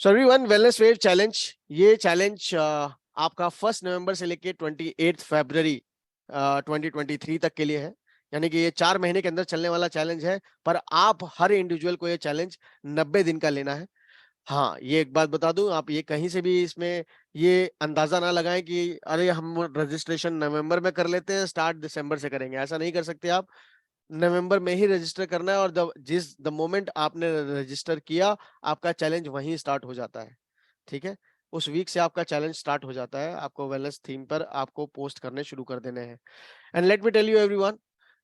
So everyone, wellness wave challenge, ये challenge आपका 1 नवंबर से लेके 28 फरवरी 2023 तक के लिए है। यानी कि ये 4 महीने के अंदर चलने वाला चैलेंज है, पर आप हर इंडिविजुअल को ये चैलेंज 90 दिन का लेना है। हाँ, ये एक बात बता दूं, आप ये कहीं से भी इसमें ये अंदाजा ना लगाएं कि अरे हम रजिस्ट्रेशन नवंबर में कर लेते हैं, स्टार्ट दिसंबर से करेंगे। ऐसा नहीं कर सकते आप। नवंबर में ही रजिस्टर करना है, और द मोमेंट आपने रजिस्टर किया, आपका चैलेंज वहीं स्टार्ट हो जाता है। ठीक है, उस वीक से आपका चैलेंज स्टार्ट हो जाता है। आपको वेलनेस थीम पर आपको पोस्ट करने शुरू कर देने हैं। And let me tell you everyone,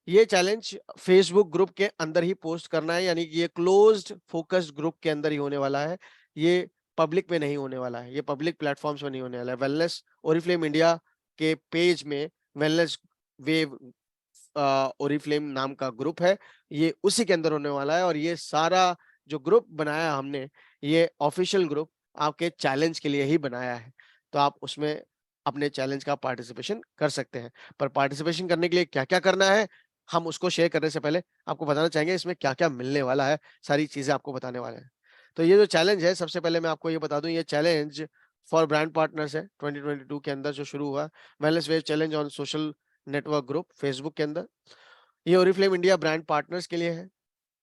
ये चैलेंज फेसबुक ग्रुप के अंदर ही पोस्ट करना है, यानी कि ये क्लोज्ड फोकस्ड ग्रुप के अंदर ही होने वाला है। ये पब्लिक में नहीं होने वाला है, ये पब्लिक प्लेटफॉर्म्स में नहीं होने वाला है। वेलनेस ओरिफ्लेम इंडिया के पेज में वेलनेस वेव ओरिफ्लेम नाम का ग्रुप है, ये उसी के अंदर होने वाला है। और ये सारा जो ग्रुप बनाया हमने, ये ऑफिशियल ग्रुप आपके चैलेंज के लिए ही बनाया है। तो आप उसमें अपने चैलेंज का पार्टिसिपेशन कर सकते हैं। पर पार्टिसिपेशन करने के लिए क्या क्या करना है, हम उसको शेयर करने से पहले आपको बताना चाहेंगे इसमें क्या क्या मिलने वाला है। सारी चीजें आपको बताने वाले हैं। तो ये जो चैलेंज है, सबसे पहले मैं आपको ये बता दूं, ये चैलेंज फॉर ब्रांड पार्टनर्स है। 2022 के अंदर जो शुरू हुआ, wellness wave challenge on social network group Facebook के अंदर, ये ओरिफ्लेम इंडिया ब्रांड पार्टनर्स के लिए है।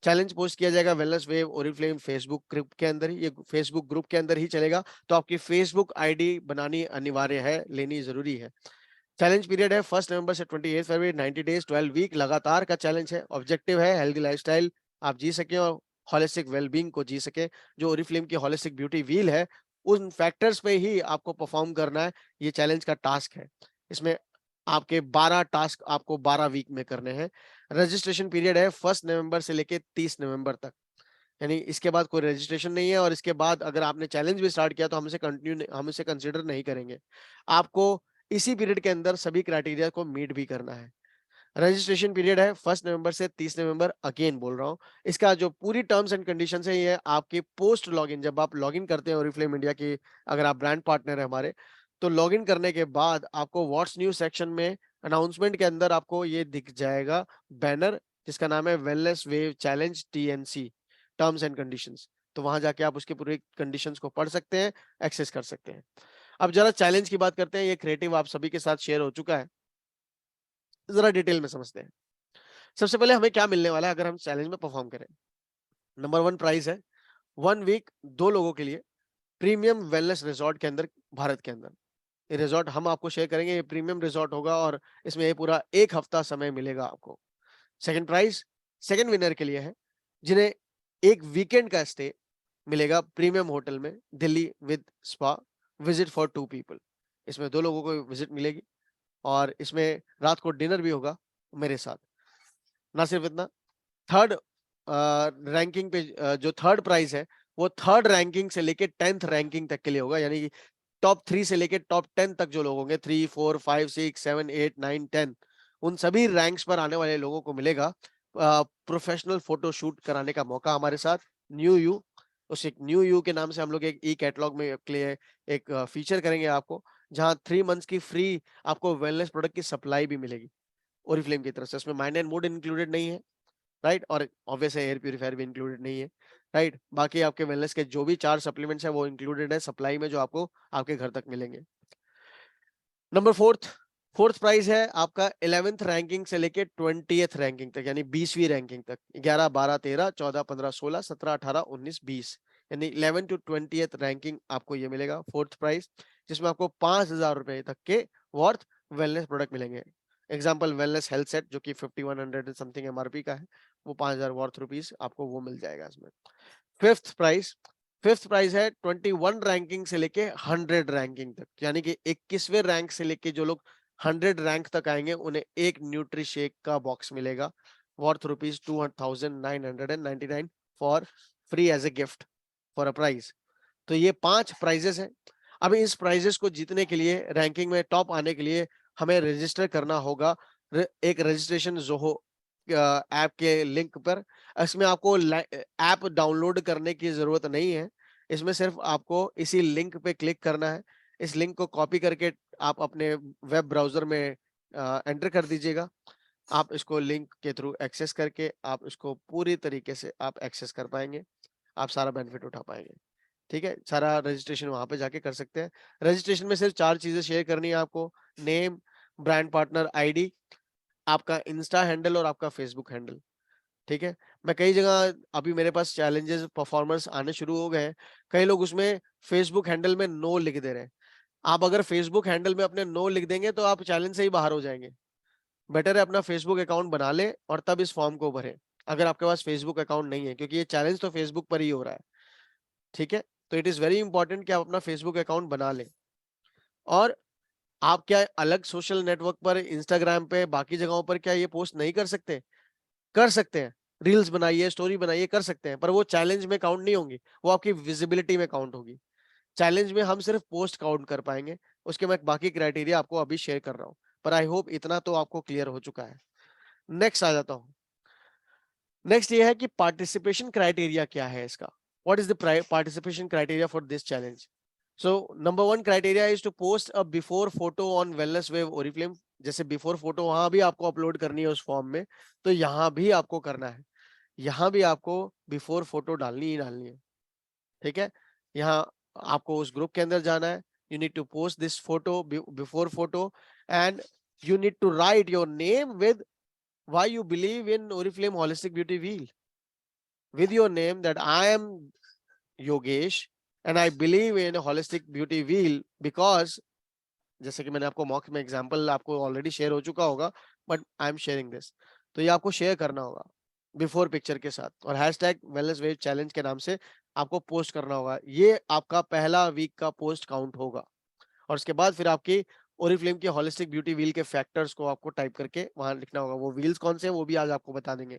चैलेंज पोस्ट किया जाएगा wellness wave Oriflame Facebook group के अंदर ही, ये फेसबुक ग्रुप के अंदर ही चलेगा। तो आपकी फेसबुक आईडी बनानी अनिवार्य है, लेनी जरूरी है। चैलेंज पीरियड है 1 नवंबर से 28 फरवरी, 90 डेज 12 वीक लगातार का चैलेंज है। ऑब्जेक्टिव है हेल्दी लाइफस्टाइल आप जी सके और होलिस्टिक वेलबींग को जी सके। जो ओरिफ्लेम की होलिस्टिक ब्यूटी व्हील है, उन फैक्टर्स पे ही आपको परफॉर्म करना है। ये चैलेंज का टास्क है। इसमें आपके 12 टास्क आपको 12 वीक में करने हैं। रजिस्ट्रेशन पीरियड है 1 नवंबर से लेके 30 नवंबर तक, यानी इसके बाद कोई रजिस्ट्रेशन नहीं है। और इसके बाद अगर आपने चैलेंज भी स्टार्ट किया तो हम इसे कंसीडर नहीं करेंगे। आपको इसी पीरियड के अंदर सभी क्राइटेरिया को मीट भी करना है। रजिस्ट्रेशन पीरियड है 1 नवंबर से 30 नवंबर, अगेन बोल रहा हूँ। इसका जो पूरी टर्म्स एंड कंडीशन है, ये आपके पोस्ट लॉगिन, जब आप लॉगिन करते हैं ओरिफ्लेम इंडिया की, अगर आप ब्रांड पार्टनर है हमारे, तो लॉगिन करने के बाद आपको व्हाट्स न्यू सेक्शन में अनाउंसमेंट के अंदर आपको ये दिख जाएगा बैनर, जिसका नाम है wellness wave challenge TNC terms and conditions. तो वहां जाके आप उसके पूरे कंडीशंस को पढ़ सकते हैं, एक्सेस कर सकते हैं। अब जरा चैलेंज की बात करते हैं। ये क्रिएटिव आप सभी के साथ शेयर हो चुका है, जरा डिटेल में समझते हैं। सबसे पहले हमें क्या मिलने वाला है अगर हम चैलेंज में परफॉर्म करें। नंबर 1 प्राइस है 1 वीक 2 लोगों के लिए प्रीमियम वेलनेस रिजॉर्ट के अंदर, भारत के अंदर। ये रिजॉर्ट हम आपको शेयर करेंगे, ये प्रीमियम रिजॉर्ट होगा और इसमें ये पूरा 1 हफ्ता समय मिलेगा आपको। सेकंड प्राइस सेकंड विनर के लिए है, जिन्हें एक वीकेंड का स्टे मिलेगा प्रीमियम होटल में, Delhi with spa, visit for 2 people. इसमें 2 लोगों को विजिट मिलेगी और इसमें रात को डिनर भी होगा मेरे साथ। ना सिर्फ इतना, थर्ड रैंकिंग पे जो थर्ड प्राइज है, वो थर्ड रैंकिंग से लेके 10th रैंकिंग तक के लिए होगा। यानी कि टॉप 3 से लेके टॉप 10 तक जो लोग होंगे, 3, 4, 5, 6, 7, 8, 9, 10, उन सभी रैंक्स पर आने वाले लोगों को मिलेगा प्रोफेशनल फोटो शूट कराने का मौका हमारे साथ। न्यू यू, उस एक न्यू यू के नाम से हम लोग एक ई कैटलॉग में के लिए एक फीचर करेंगे आपको, जहां 3 मंथ्स की फ्री आपको वेलनेस प्रोडक्ट की सप्लाई भी मिलेगी ओरिफ्लेम की तरफ से। उसमें माइंड एंड मूड इंक्लूडेड नहीं है, राइट, और ऑब्वियस है एयर प्यूरीफायर भी इंक्लूडेड नहीं है, राइट। बाकी आपके वेलनेस के जो भी 4 सप्लीमेंट्स है वो इंक्लूडेड है सप्लाई में, जो आपको आपके घर तक मिलेंगे। नंबर फोर्थ प्राइस है आपका 11th रैंकिंग से लेके 20th रैंकिंग तक, यानी 20वीं रैंकिंग तक। 11, 12, 13, 14, 15, 16, 17, 18, 19, 20, यानी 11 to 20th रैंकिंग आपको ये मिलेगा फोर्थ प्राइस, जिसमें आपको 5,000 रुपए तक के वर्थ वेलनेस प्रोडक्ट मिलेंगे। एग्जाम्पल वेलनेस हेल्थ सेट जो कि 5100 समथिंग एमआरपी का है, वो 5,000 वर्थ रुपीज आपको वो मिल जाएगा इसमें। फिफ्थ प्राइस फिफ्थ प्राइस है 21 रैंकिंग से लेके 100 रैंकिंग तक, यानी कि 21वें रैंक से लेके जो लोग 100 रैंक तक आएंगे उन्हें एक न्यूट्री शेक का बॉक्स मिलेगा worth rupees 2,999 for free as a gift for a prize. तो ये 5 प्राइजेस हैं। अब इस प्राइजेस को जीतने के लिए, रैंकिंग में टॉप आने के लिए, हमें रजिस्टर करना होगा एक रजिस्ट्रेशन जोहो ऐप के लिंक पर। इसमें आपको ऐप डाउनलोड करने की जरूरत नहीं है, इसमें सिर्फ आपको इसी लिंक पे क्लिक करना है। इस लिंक को कॉपी करके आप अपने वेब ब्राउजर में एंटर कर दीजिएगा। आप इसको लिंक के थ्रू एक्सेस करके आप इसको पूरी तरीके से आप एक्सेस कर पाएंगे, आप सारा बेनिफिट उठा पाएंगे। ठीक है, सारा रजिस्ट्रेशन वहां पे जाके कर सकते हैं। रजिस्ट्रेशन में सिर्फ 4 चीजें शेयर करनी है आपको, नेम, ब्रांड पार्टनर आईडी, आपका इंस्टा हैंडल और आपका फेसबुक हैंडल। ठीक है, मैं कई जगह अभी मेरे पास चैलेंजेस परफॉर्मर्स आने शुरू हो गए हैं, कई लोग उसमें फेसबुक हैंडल में नो लिख दे रहे हैं। आप अगर फेसबुक हैंडल में अपने नो लिख देंगे तो आप चैलेंज से ही बाहर हो जाएंगे। बेटर है अपना फेसबुक अकाउंट बना ले और तब इस फॉर्म को भरे, अगर आपके पास फेसबुक अकाउंट नहीं है, क्योंकि ये चैलेंज तो फेसबुक पर ही हो रहा है। ठीक है, तो इट इज वेरी इंपॉर्टेंट कि आप अपना फेसबुक अकाउंट बना लें। और आप क्या अलग सोशल नेटवर्क पर, इंस्टाग्राम पे, बाकी जगहों पर क्या ये पोस्ट नहीं कर सकते? कर सकते हैं, रील्स बनाइए, स्टोरी बनाइए, कर सकते हैं, पर वो चैलेंज में काउंट नहीं होंगी, वो आपकी विजिबिलिटी में काउंट होगी। चैलेंज में हम सिर्फ पोस्ट काउंट कर पाएंगे, उसके मैं बाकी क्राइटेरिया आपको अभी शेयर कर रहा हूँ, पर आई होप इतना तो आपको क्लियर हो चुका है। नेक्स्ट आ जाता हूँ। नेक्स्ट ये है कि पार्टिसिपेशन क्राइटेरिया क्या है इसका। What is the participation criteria for this challenge? So number 1 criteria is to post a before photo on wellness wave Oriflame. जैसे बिफोर फोटो वहां भी आपको अपलोड करनी है उस फॉर्म में, तो यहाँ भी आपको करना है, यहाँ भी आपको बिफोर फोटो डालनी ही डालनी है। ठीक है, यहाँ आपको उस ग्रुप के अंदर जाना है, you need to post this photo before photo, and you need to write your name with why you believe in Oriflame Holistic Beauty Wheel, with your name, that I am Yogesh and I believe in Holistic Beauty Wheel because, जैसे कि मैंने आपको mock में example आपको already share हो चुका होगा, but I am sharing this, तो ये आपको शेयर करना होगा बिफोर पिक्चर के साथ, और हैशटैग वेलनेस वेव चैलेंज के नाम से आपको पोस्ट करना होगा। ये आपका पहला वीक का पोस्ट काउंट होगा, और उसके बाद फिर आपकी ओरिफ्लेम की होलिस्टिक ब्यूटी व्हील के फैक्टर्स को आपको टाइप करके वहां लिखना होगा। वो व्हील्स कौन से हैं वो भी आज आपको बता देंगे।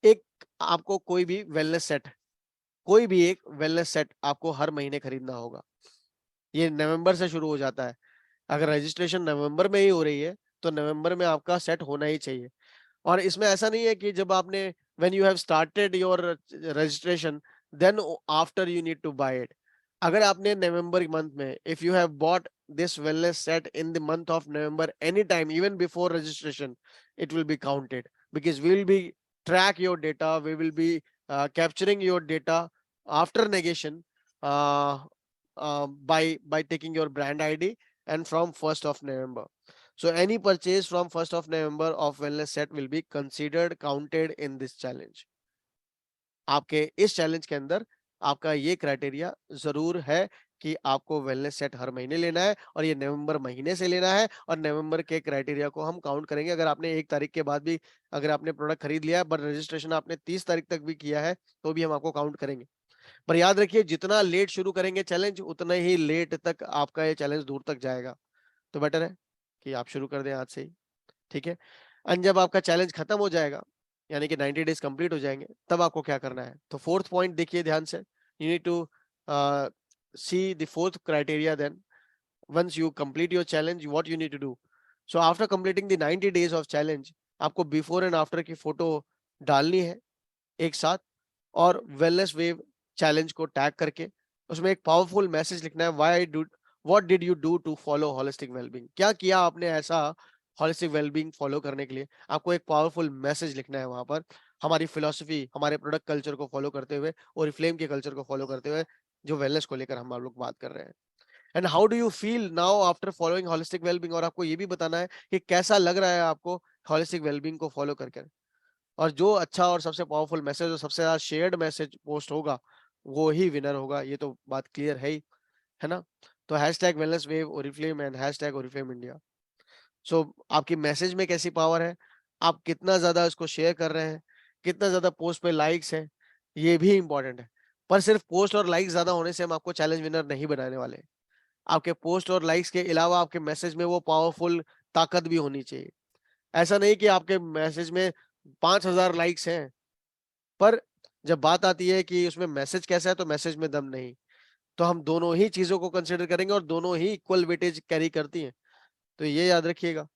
एक, आपको कोई भी वेलनेस सेट, कोई भी एक वेलनेस सेट आपको हर महीने खरीदना होगा। ये नवंबर से शुरू हो जाता है, अगर रजिस्ट्रेशन नवंबर में ही हो रही है तो नवंबर में आपका सेट होना ही चाहिए। और इसमें ऐसा नहीं है कि जब आपने when you have started your registration then after you need to buy it. अगर आपने नवंबर मंथ में, if you have bought this wellness set in the month of November anytime even before registration, it will be counted, because we will be track your data, we will be capturing your data after negation, uh, by taking your brand ID and from 1st of November. So any purchase from 1st of November of wellness set will be considered counted in this challenge. आपके इस challenge के अंदर आपका ये criteria जरूर है कि आपको वेलनेस सेट हर महीने लेना है, और ये नवंबर महीने से लेना है, और नवंबर के क्राइटेरिया को हम काउंट करेंगे। अगर आपने 1 तारीख के बाद भी अगर आपने प्रोडक्ट खरीद लिया है बट रजिस्ट्रेशन आपने 30 तारीख तक भी किया है तो भी हम आपको काउंट करेंगे। पर याद रखिए, जितना लेट शुरू करेंगे चैलेंज उतना ही लेट तक आपका ये चैलेंज दूर तक जाएगा, तो बेटर है कि आप शुरू कर दें आज से ही। ठीक है, एंड जब आपका चैलेंज खत्म हो जाएगा, यानी कि 90 डेज कंप्लीट हो जाएंगे, तब आपको क्या करना है? तो 4th पॉइंट देखिए ध्यान से, you need to see the 4th criteria. Then once you complete your challenge, what you need to do? So after completing the 90 days of challenge, आपको बिफोर एंड आफ्टर की फोटो डालनी है एक साथ, और वेलनेस वेव चैलेंज को tag करके उसमें एक पावरफुल मैसेज लिखना है, what did you do to follow holistic wellbeing. क्या किया आपने ऐसा होलिस्टिक वेलबींग फॉलो करने के लिए? आपको एक पावरफुल मैसेज लिखना है वहां पर, हमारी फिलोसफी, हमारे प्रोडक्ट कल्चर को फॉलो करते हुए, और फ्लेम के कल्चर को फॉलो करते हुए, जो वेलनेस को लेकर हम लोग बात कर रहे हैं। And how do you feel now after following holistic wellbeing, और आपको ये भी बताना है कि कैसा लग रहा है आपको होलिस्टिक वेलबींग को फॉलो करके। और जो अच्छा और सबसे पावरफुल मैसेज और सबसे ज्यादा शेयर्ड मैसेज पोस्ट होगा वो ही विनर होगा, ये तो बात क्लियर है ना? तो hashtag wellness wave Oriflame and hashtag Oriflame India. So आपकी मैसेज में कैसी पावर है, आप कितना ज्यादा इसको शेयर कर रहे हैं, कितना ज्यादा पोस्ट पे लाइक्स है, ये भी इंपॉर्टेंट है। पर सिर्फ पोस्ट और लाइक्स ज्यादा होने से हम आपको चैलेंज विनर नहीं बनाने वाले। आपके पोस्ट और लाइक्स के अलावा आपके मैसेज में वो पावरफुल ताकत भी होनी चाहिए। ऐसा नहीं कि आपके मैसेज में 5,000 लाइक्स हैं, पर जब बात आती है कि उसमें मैसेज कैसा है तो मैसेज में दम नहीं। तो हम दोनों ही चीजों को कंसिडर करेंगे और दोनों ही इक्वल वेटेज कैरी करती हैं। तो ये याद रखिएगा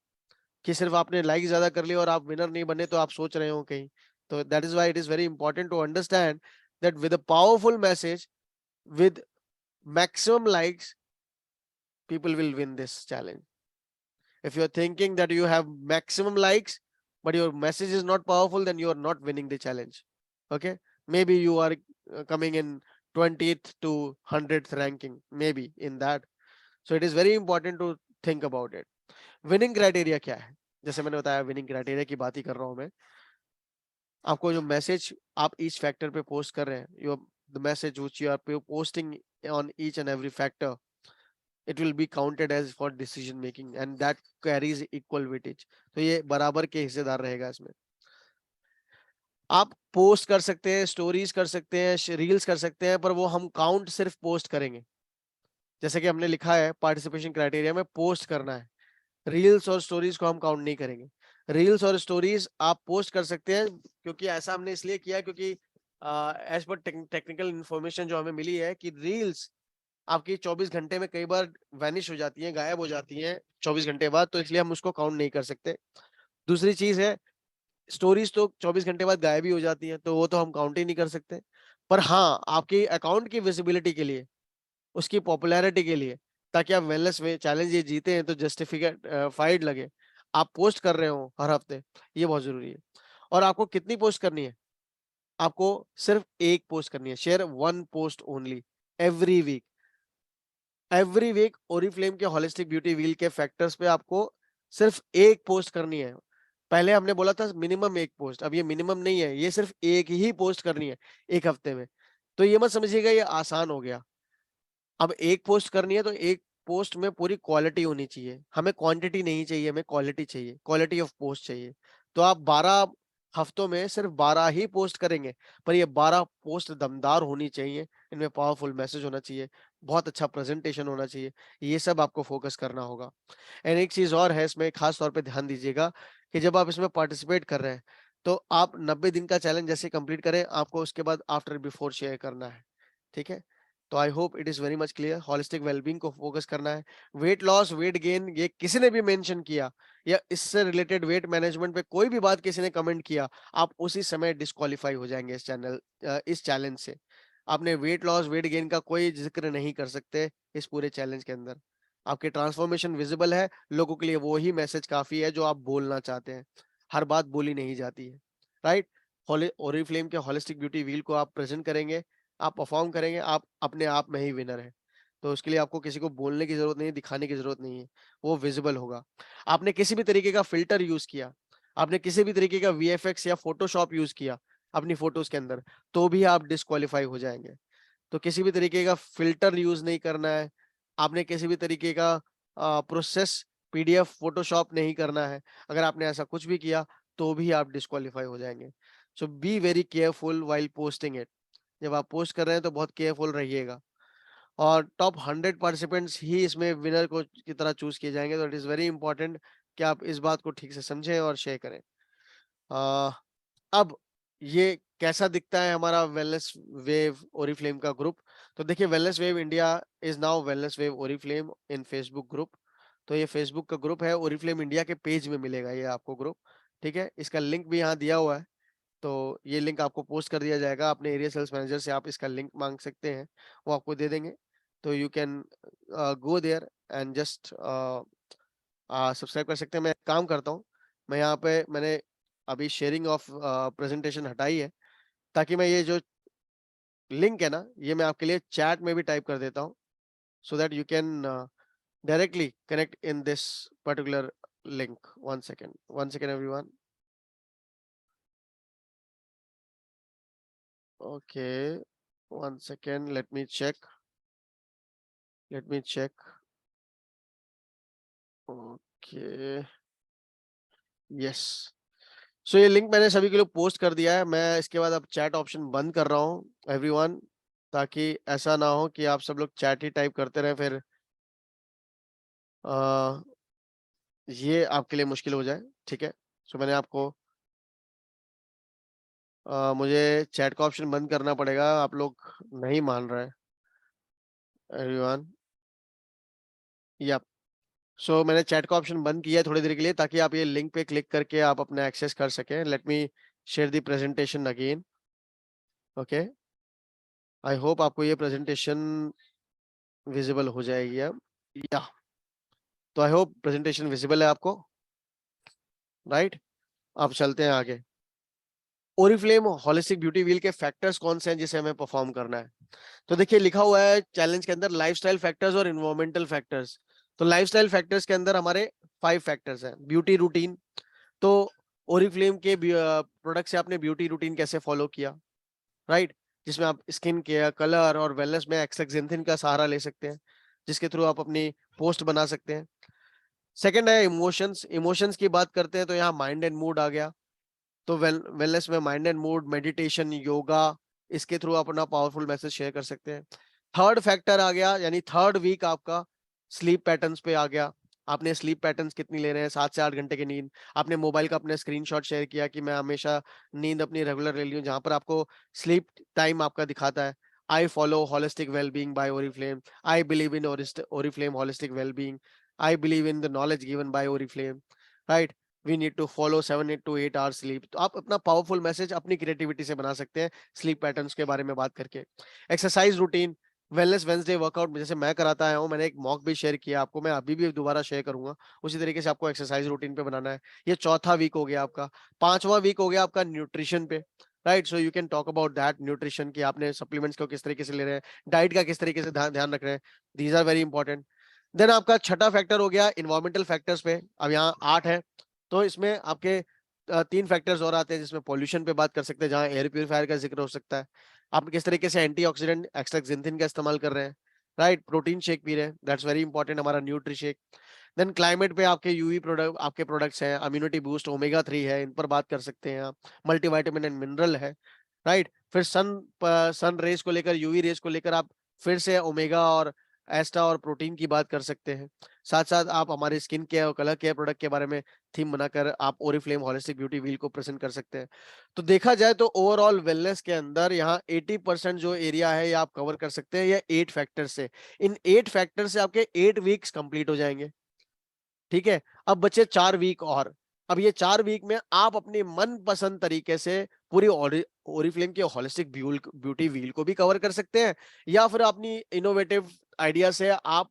कि सिर्फ आपने लाइक ज्यादा कर लिया और आप विनर नहीं बने तो आप सोच रहे हो कहीं। तो that is why it is very important to understand that with a powerful message, with maximum likes, people will win this challenge. If you're thinking that you have maximum likes but your message is not powerful, then you are not winning the challenge. Okay, maybe you are coming in 20th to 100th ranking, maybe in that. So it is very important to think about it. Winning criteria क्या है? जैसे मैंने बताया, winning criteria की बात ही कर रहा हूं मैं। आपको जो मैसेज आप ईच फैक्टर पे पोस्ट कर रहे हैं, your the message which you are posting on each and every factor, it will be counted as for decision making and that carries equal weightage. तो ये बराबर के हिस्सेदार रहेगा इसमें। आप पोस्ट कर सकते हैं, स्टोरीज कर सकते हैं, रील्स कर सकते हैं, पर वो हम काउंट सिर्फ पोस्ट करेंगे। जैसे कि हमने लिखा है पार्टिसिपेशन क्राइटेरिया में, पोस्ट करना है। रील्स और स्टोरीज को हम काउंट नहीं करेंगे। रील्स और स्टोरीज आप पोस्ट कर सकते हैं, क्योंकि ऐसा हमने इसलिए किया क्योंकि एज पर टेक्निकल इंफॉर्मेशन जो हमें मिली है कि रील्स आपकी 24 घंटे में कई बार वैनिश हो जाती हैं, गायब हो जाती हैं 24 घंटे बाद, तो इसलिए हम उसको काउंट नहीं कर सकते। दूसरी चीज है, स्टोरीज तो 24 घंटे बाद गायब ही हो जाती हैं, तो वो तो हम काउंट ही नहीं कर सकते। पर हाँ, आपकी अकाउंट की विजिबिलिटी के लिए, उसकी पॉपुलैरिटी के लिए, ताकि आप वेलनेस में चैलेंज ये जीते हैं तो जस्टिफाइड लगे, आप पोस्ट कर रहे हो हर हफ्ते, ये बहुत जरूरी है। और आपको कितनी पोस्ट करनी है? आपको सिर्फ एक पोस्ट करनी है। Share one post only every week. Every week Oriflame के होलिस्टिक ब्यूटी व्हील के फैक्टर्स पे आपको सिर्फ एक पोस्ट करनी है। पहले हमने बोला था मिनिमम एक पोस्ट, अब ये मिनिमम नहीं है, ये सिर्फ एक ही पोस्ट करनी है एक हफ्ते में। तो ये मत समझिएगा ये आसान हो गया। अब एक पोस्ट करनी है तो एक पोस्ट में पूरी क्वालिटी होनी चाहिए, हमें क्वांटिटी नहीं चाहिए, हमें क्वालिटी चाहिए, क्वालिटी ऑफ पोस्ट चाहिए। तो आप 12 हफ्तों में सिर्फ 12 ही पोस्ट करेंगे, पर ये 12 पोस्ट दमदार होनी चाहिए, इनमें पावरफुल मैसेज होना चाहिए, बहुत अच्छा प्रेजेंटेशन होना चाहिए, ये सब आपको फोकस करना होगा। एंड एक चीज और है, इसमें खास तौर पे ध्यान दीजिएगा कि जब आप इसमें पार्टिसिपेट कर रहे हैं तो आप 90 दिन का चैलेंज जैसे कंप्लीट करें, आपको उसके बाद आफ्टर बिफोर शेयर करना है, ठीक है? तो I hope it is very much clear. Holistic wellbeing को फोकस करना है। वेट लॉस, वेट गेन, ये किसी ने भी मेंशन किया या इससे रिलेटेड वेट मैनेजमेंट पे कोई भी बात किसी ने कमेंट किया, आप उसी समय डिस्क्वालीफाई हो जाएंगे इस चैलेंज से। आपने वेट लॉस, वेट गेन का कोई जिक्र नहीं कर सकते इस पूरे चैलेंज के अंदर। आपकी ट्रांसफॉर्मेशन विजिबल है, लोगों के लिए वो ही मैसेज काफी है जो आप बोलना चाहते हैं। हर बात बोली नहीं जाती है, राइट? ओरिफ्लेम के होलिस्टिक ब्यूटी व्हील को आप प्रेजेंट करेंगे, आप परफॉर्म करेंगे, आप अपने आप में ही विनर है। तो उसके लिए आपको किसी को बोलने की जरूरत नहीं है, दिखाने की जरूरत नहीं है, वो विजिबल होगा। आपने किसी भी तरीके का फिल्टर यूज किया, आपने किसी भी तरीके का वीएफएक्स या फोटोशॉप यूज किया अपनी फोटोज के अंदर, तो भी आप डिस्क्वालीफाई हो जाएंगे। तो किसी भी तरीके का फिल्टर यूज नहीं करना है, आपने किसी भी तरीके का प्रोसेस पीडीएफ फोटोशॉप नहीं करना है। अगर आपने ऐसा कुछ भी किया तो भी आप डिस्क्वालीफाई हो जाएंगे। So be very careful while posting it. जब आप पोस्ट कर रहे हैं तो बहुत केयरफुल रहिएगा। और टॉप 100 पार्टिसिपेंट्स ही इसमें विनर को की तरह चूज किए जाएंगे, तो इट इज वेरी इंपॉर्टेंट कि आप इस बात को ठीक से समझें और शेयर करें। अ, अब ये कैसा दिखता है हमारा वेलनेस वेव ओरिफ्लेम का ग्रुप? तो देखिए, wellness wave India is now wellness wave Oriflame in Facebook group. तो ये फेसबुक का ग्रुप है, ओरिफ्लेम इंडिया के पेज में मिलेगा ये आपको ग्रुप, ठीक है? इसका लिंक भी यहाँ दिया हुआ है, तो ये लिंक आपको पोस्ट कर दिया जाएगा। अपने एरिया सेल्स मैनेजर से आप इसका लिंक मांग सकते हैं, वो आपको दे देंगे। तो you can go there and just subscribe कर सकते हैं। मैं एक काम करता हूँ, मैं यहाँ पे मैंने अभी शेयरिंग ऑफ प्रेजेंटेशन हटाई है, ताकि मैं ये जो लिंक है ना, ये मैं आपके लिए चैट में भी टाइप कर देता हूँ, so that you can directly connect in this particular link. One second everyone. Okay, one second, let me check. Okay, yes. So ये लिंक मैंने सभी के लिए पोस्ट कर दिया है। मैं इसके बाद अब चैट ऑप्शन बंद कर रहा हूँ एवरीवन, ताकि ऐसा ना हो कि आप सब लोग चैट ही टाइप करते रहे, फिर आ, ये आपके लिए मुश्किल हो जाए, ठीक है? सो मैंने आपको मुझे चैट का ऑप्शन बंद करना पड़ेगा, आप लोग नहीं मान रहे एवरीवन। या सो मैंने चैट का ऑप्शन बंद किया है थोड़ी देर के लिए, ताकि आप ये लिंक पे क्लिक करके आप अपना एक्सेस कर सकें। Let me share the presentation again. Okay, I hope आपको ये प्रेजेंटेशन विजिबल हो जाएगी अब। या तो आई होप प्रेजेंटेशन विजिबल है आपको, राइट? अब चलते हैं आगे। ओरिफ्लेम होलिस्टिक ब्यूटी व्हील के फैक्टर्स कौन से हैं जिसे हमें परफॉर्म करना है? तो देखिए लिखा हुआ है चैलेंज के अंदर लाइफस्टाइल फैक्टर्स और इन्वायरमेंटल फैक्टर्स। तो लाइफस्टाइल फैक्टर्स के अंदर हमारे 5 फैक्टर्स हैं। ब्यूटी रूटीन, तो ओरिफ्लेम के प्रोडक्ट से आपने ब्यूटी रूटीन कैसे फॉलो किया, राइट? जिसमें आप स्किन केयर, कलर और वेलनेस में एक्सलेक्जेंथिन का सहारा ले सकते हैं, जिसके थ्रू आप अपनी पोस्ट बना सकते हैं। सेकंड है इमोशंस। इमोशंस की बात करते हैं तो यहाँ माइंड एंड मूड आ गया। तो वेलनेस में mind and mood, meditation, yoga, इसके थ्रू आप अपना पावरफुल मैसेज शेयर कर सकते हैं। थर्ड फैक्टर आ गया, यानी थर्ड वीक आपका स्लीप पैटर्न्स पे आ गया। आपने स्लीप पैटर्न्स कितनी ले रहे हैं, 7 से 8 घंटे की नींद। आपने मोबाइल का अपने स्क्रीनशॉट शेयर किया कि मैं हमेशा नींद अपनी रेगुलर ले ली हूँ, जहां पर आपको स्लीप टाइम आपका दिखाता है। I follow holistic wellbeing by Oriflame, I believe in Oriflame holistic wellbeing, I believe in the knowledge given by Oriflame, right? We need to follow 7 to 8 hours sleep. तो आप अपना पावरफुल मैसेज अपनी creativity से बना सकते हैं sleep patterns के बारे में बात करके। Exercise routine, wellness Wednesday workout जैसे मैं कराता आया हूँ, मैंने एक मॉक भी शेयर किया आपको, मैं अभी भी दोबारा शेयर करूंगा। उसी तरीके से आपको एक्सरसाइज रूटीन पे बनाना है। ये चौथा वीक हो गया आपका। पांचवा वीक हो गया आपका न्यूट्रिशन पे, right? So you can talk about that nutrition की आपने सप्लीमेंट्स को किस तरीके से ले रहे हैं, डाइट का किस तरीके से ध्यान रख रहे हैं। These are very important. Then आपका छठा फैक्टर हो गया इन्वायरमेंटल फैक्टर्स पे। अब यहाँ 8 है, तो इसमें आपके 3 फैक्टर्स और आते हैं, जिसमें पॉल्यूशन पे बात कर सकते हैं, जहां एयर प्यूरिफायर का जिक्र हो सकता है। आप किस तरीके से एंटीऑक्सीडेंट एक्सट्रैक्ट का इस्तेमाल कर रहे हैं, राइट? प्रोटीन शेक पी रहे हैं, दैट्स वेरी इंपॉर्टेंट, हमारा न्यूट्री शेक। देन क्लाइमेट पे आपके यूवी प्रोडक्ट, आपके प्रोडक्ट्स हैं, इम्यूनिटी बूस्ट, ओमेगा 3 है, इन पर बात कर सकते हैं आप। मल्टीविटामिन एंड मिनरल है, राइट? फिर सन रेज को लेकर, यूवी रेज को लेकर आप फिर से ओमेगा और एस्टा और प्रोटीन की बात कर सकते हैं। साथ साथ आप हमारे स्किन केयर और कलर केयर प्रोडक्ट के बारे में थीम बनाकर आप ओरिफ्लेम होलिस्टिक ब्यूटी व्हील को प्रेजेंट कर सकते हैं। तो देखा जाए तो ओवरऑल वेलनेस के अंदर यहाँ 80% जो एरिया है ये आप कवर कर सकते हैं, ये 8 फैक्टर से। इन 8 फैक्टर से आपके 8 वीक्स कंप्लीट हो जाएंगे, ठीक है? अब बचे 4 वीक और। अब ये 4 वीक में आप अपने मन पसंद तरीके से पूरी ओरिफ्लेम के होलिस्टिक ब्यूटी व्हील को भी कवर कर सकते हैं, या फिर अपनी इनोवेटिव आइडिया से आप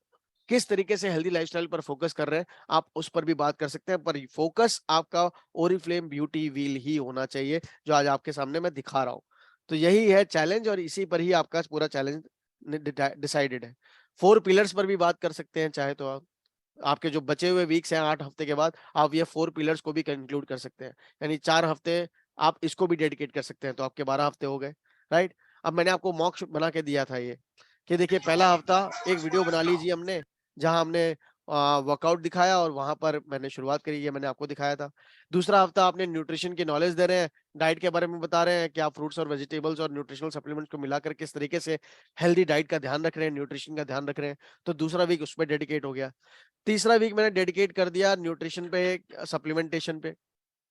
किस तरीके से हेल्दी लाइफस्टाइल पर फोकस कर रहे हैं, आप उस पर भी बात कर सकते हैं। पर फोकस आपका ओरिफ्लेम ब्यूटी व्हील ही होना चाहिए, जो आज आपके सामने मैं दिखा रहा हूं। तो यही है चैलेंज, और इसी पर ही आपका पूरा चैलेंज डिसाइडेड है। 4 पिलर्स पर भी बात कर सकते हैं चाहे तो आप। आपके जो बचे हुए वीक्स हैं 8 हफ्ते के बाद, आप ये 4 पिलर्स को भी कंक्लूड कर सकते हैं, यानी 4 हफ्ते आप इसको भी डेडिकेट कर सकते हैं, तो आपके 12 हफ्ते हो गए, राइट? अब मैंने आपको मॉक बना के दिया था ये, कि देखिए पहला हफ्ता एक वीडियो बना लीजिए हमने, जहां हमने वर्कआउट दिखाया और वहां पर मैंने शुरुआत करी, ये मैंने आपको दिखाया था। दूसरा हफ्ता आपने न्यूट्रिशन की नॉलेज दे रहे हैं, डाइट के बारे में बता रहे हैं कि आप फ्रूट्स और वेजिटेबल्स और न्यूट्रिशनल सप्लीमेंट्स को मिलाकर किस तरीके से हेल्दी डाइट का ध्यान रख रहे हैं, न्यूट्रिशन का ध्यान रख रहे हैं। तो दूसरा वीक उस पर डेडिकेट हो गया। तीसरा वीक मैंने डेडिकेट कर दिया न्यूट्रिशन पे, सप्लीमेंटेशन पे,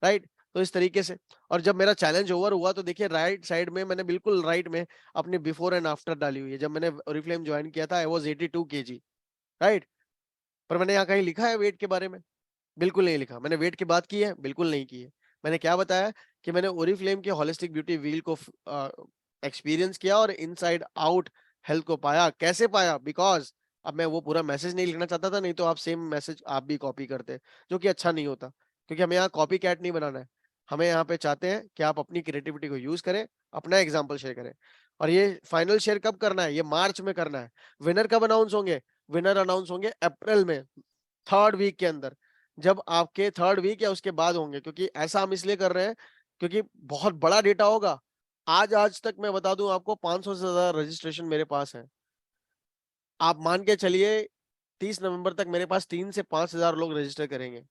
राइट? तो इस तरीके से। और जब मेरा चैलेंज ओवर हुआ तो देखिए राइट साइड में मैंने बिल्कुल राइट में अपने बिफोर एंड आफ्टर डाली हुई है। जब मैंने ओरिफ्लेम ज्वाइन किया था आई वाज 82 kg, राइट? पर मैंने यहाँ कहीं लिखा है वेट के बारे में? बिल्कुल नहीं लिखा। मैंने वेट की बात की है? बिल्कुल नहीं की है। मैंने क्या बताया कि मैंने ओरिफ्लेम के होलिस्टिक ब्यूटी व्हील को एक्सपीरियंस किया और इनसाइड आउट हेल्थ को पाया। कैसे पाया? बिकॉज अब मैं वो पूरा मैसेज नहीं लिखना चाहता था, नहीं तो आप सेम मैसेज आप भी कॉपी करते, जो कि अच्छा नहीं होता, क्योंकि हमें यहाँ कॉपी कैट नहीं बनाना है। हमें यहाँ पे चाहते हैं कि आप अपनी क्रिएटिविटी को यूज करें, अपना एग्जाम्पल शेयर करें। और ये फाइनल शेयर कब करना है? ये मार्च में करना है। विनर कब अनाउंस होंगे? विनर अनाउंस होंगे अप्रैल में, थर्ड वीक के अंदर। जब आपके थर्ड वीक या उसके बाद होंगे, क्योंकि ऐसा हम इसलिए कर रहे हैं क्योंकि बहुत बड़ा डेटा होगा। आज तक मैं बता दूं आपको 500 से ज्यादा रजिस्ट्रेशन मेरे पास है। आप मान के चलिए 30 नवंबर तक मेरे पास 3 से 5 हजार लोग रजिस्टर करेंगे,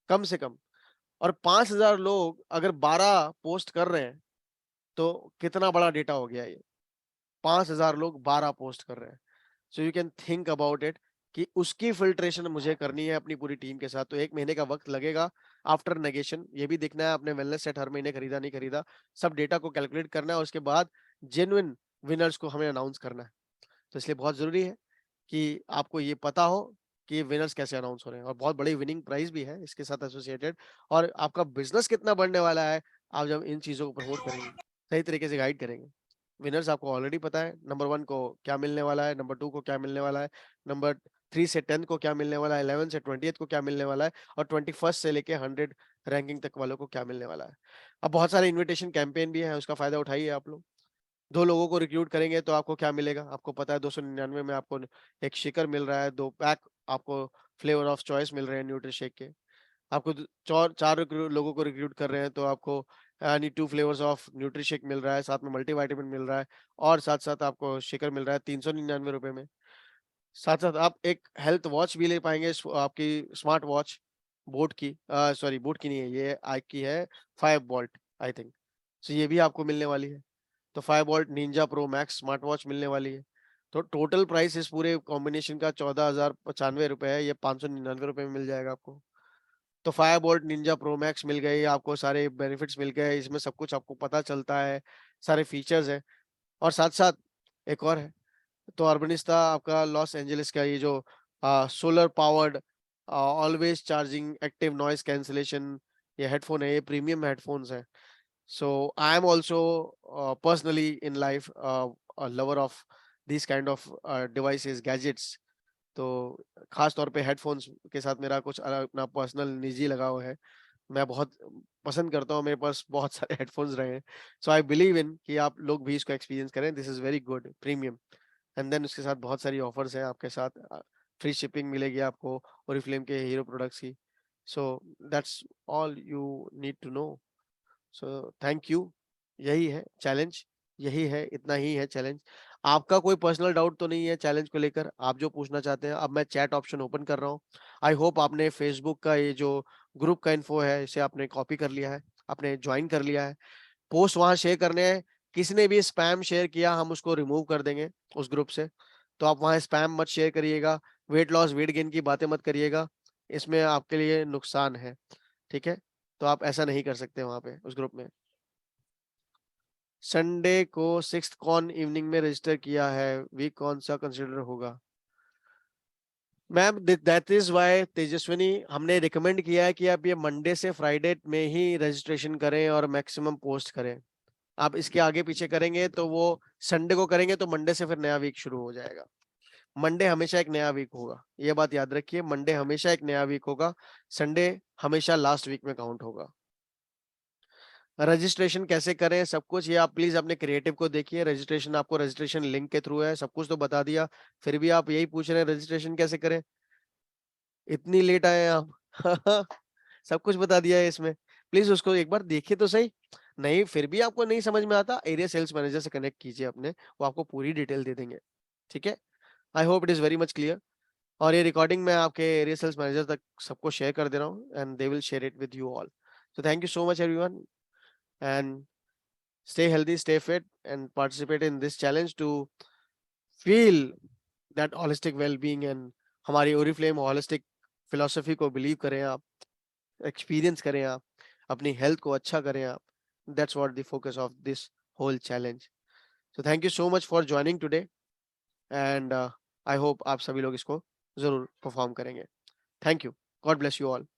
कम से कम। और 5 हजार लोग अगर 12 पोस्ट कर रहे हैं, तो कितना बड़ा डेटा हो गया ये? 5 हजार लोग 12 पोस्ट कर रहे हैं। So you can think about it, कि उसकी फिल्ट्रेशन मुझे करनी है अपनी पूरी टीम के साथ, तो 1 महीने का वक्त लगेगा। आफ्टर नेगेशन ये भी देखना है आपने वेलनेस सेट हर महीने खरीदा नहीं खरीदा, सब डेटा को कैलकुलेट करना है, और उसके बाद जेन्युइन विनर्स को हमें अनाउंस करना है। तो इसलिए बहुत जरूरी है कि आपको ये पता हो कि विनर्स कैसे अनाउंस हो रहे हैं, और बहुत बड़ी विनिंग प्राइस भी है इसके साथ एसोसिएटेड। और आपका बिजनेस कितना बढ़ने वाला है आप जब इन चीजों को प्रमोट करेंगे, सही तरीके से गाइड करेंगे। विनर्स आपको ऑलरेडी पता है, नंबर 1 को क्या मिलने वाला है, नंबर 2 को क्या मिलने वाला है, नंबर 3 से 10 को क्या मिलने वाला है, 11 से 20th को क्या मिलने वाला है, और 21st से लेके 100 रैंकिंग तक वालों को क्या मिलने वाला है। अब बहुत सारे इनविटेशन कैंपेन भी है, उसका फायदा उठाइए आप लोग। 2 लोगों को रिक्रूट करेंगे तो आपको क्या मिलेगा, आपको पता है 299 में आपको एक शेकर मिल रहा है, 2 पैक आपको फ्लेवर ऑफ चॉइस मिल रहे हैं न्यूट्रीशेक के। आपको 4 लोगों को रिक्रूट कर रहे हैं तो आपको यानी 2 फ्लेवर्स ऑफ न्यूट्रीशेक मिल रहा है, साथ में मल्टीविटामिन मिल रहा है, और साथ-साथ आपको शेकर मिल रहा है 399 रुपए में। साथ-साथ आप एक हेल्थ वॉच भी ले पाएँगे, आपकी स्मार्ट वॉच बोट की, सॉरी बोट की नहीं है, ये आइक की है, 5 वोल्ट आई थिंक। सो ये भी आपको मिलने वाली है। तो 5 volt Ninja pro max smart watch मिलने वाली है। तो टोटल प्राइस इस पूरे कॉम्बिनेशन का 14,095 रुपए है, ये 599 रुपए में मिल जाएगा आपको। तो 5 वोल्ट निंजा प्रो मैक्स मिल गई, आपको सारे बेनिफिट्स मिल गए, इसमें सब कुछ आपको पता चलता है, सारे फीचर्स हैं। और साथ-साथ एक और है, तो अर्बनिस्टा आपका लॉस एंजेलिस का ये जो solar powered always charging active noise cancellation ये हेडफोन है, ये प्रीमियम हेडफोन्स है। So I am also personally in life a lover of these kind of devices, gadgets. तो खास तौर पे हेडफोन्स के साथ मेरा कुछ अपना पर्सनल निजी लगाव है। मैं बहुत पसंद करता हूँ, मेरे पास बहुत सारे हेडफोन्स रहे हैं। सो आई बिलीव इन कि आप लोग भी इसको एक्सपीरियंस करें, this is very good, premium. And then उसके साथ बहुत सारी ऑफर्स हैं आपके साथ, फ्री शिपिंग मिलेगी आपको ओरिफ्लेम के हीरो प्रोडक्ट्स की। So that's all you need to know. So thank you. यही है चैलेंज, यही है, इतना ही है चैलेंज। आपका कोई पर्सनल डाउट तो नहीं है चैलेंज को लेकर, आप जो पूछना चाहते हैं? अब मैं चैट ऑप्शन ओपन कर रहा हूँ। आई होप आपने फेसबुक का ये जो ग्रुप का इन्फो है इसे आपने कॉपी कर लिया है, आपने ज्वाइन कर लिया है। पोस्ट वहां शेयर करने हैं, किसी ने भी स्पैम शेयर किया हम उसको रिमूव कर देंगे उस ग्रुप से। तो आप वहां स्पैम मत शेयर करिएगा, वेट लॉस वेट गेन की बातें मत करिएगा, इसमें आपके लिए नुकसान है, ठीक है? तो आप ऐसा नहीं कर सकते वहां पे उस ग्रुप में। संडे को 6th कौन इवनिंग में रजिस्टर किया है, वीक कौन सा कंसिडर होगा? Ma'am that is why Tejaswini हमने रिकमेंड किया है कि आप ये मंडे से फ्राइडे में ही रजिस्ट्रेशन करें और मैक्सिमम पोस्ट करें। आप इसके आगे पीछे करेंगे तो वो संडे को करेंगे तो मंडे से फिर नया वीक शुरू हो जाएगा। मंडे हमेशा एक नया वीक होगा, ये बात याद रखिए, मंडे हमेशा एक नया वीक होगा, संडे हमेशा लास्ट वीक में काउंट होगा। रजिस्ट्रेशन कैसे करें सब कुछ ये आप प्लीज अपने क्रिएटिव को देखिए, रजिस्ट्रेशन आपको रजिस्ट्रेशन लिंक के थ्रू है, सब कुछ तो बता दिया, फिर भी आप यही पूछ रहे हैं रजिस्ट्रेशन कैसे करें, इतनी लेट आए आप। सब कुछ बता दिया है इसमें, प्लीज उसको एक बार देखिए तो सही। नहीं फिर भी आपको नहीं समझ में आता, एरिया सेल्स मैनेजर से कनेक्ट कीजिए अपने, वो आपको पूरी डिटेल दे देंगे, ठीक है? I hope it is very much clear. और ये रिकॉर्डिंग मैं आपके एरिया सेल्स मैनेजर तक सबको शेयर कर दे रहा हूँ and they will share it with you all. So thank you so much everyone, and stay healthy, stay fit, and participate in this challenge to feel that holistic well-being, and हमारी Oriflame holistic philosophy को believe करें आप, experience करें आप, अपनी health को अच्छा करें आप। That's what the focus of this whole challenge. So thank you so much for joining today, and I hope आप सभी लोग इसको जरूर perform करेंगे। Thank you. God bless you all.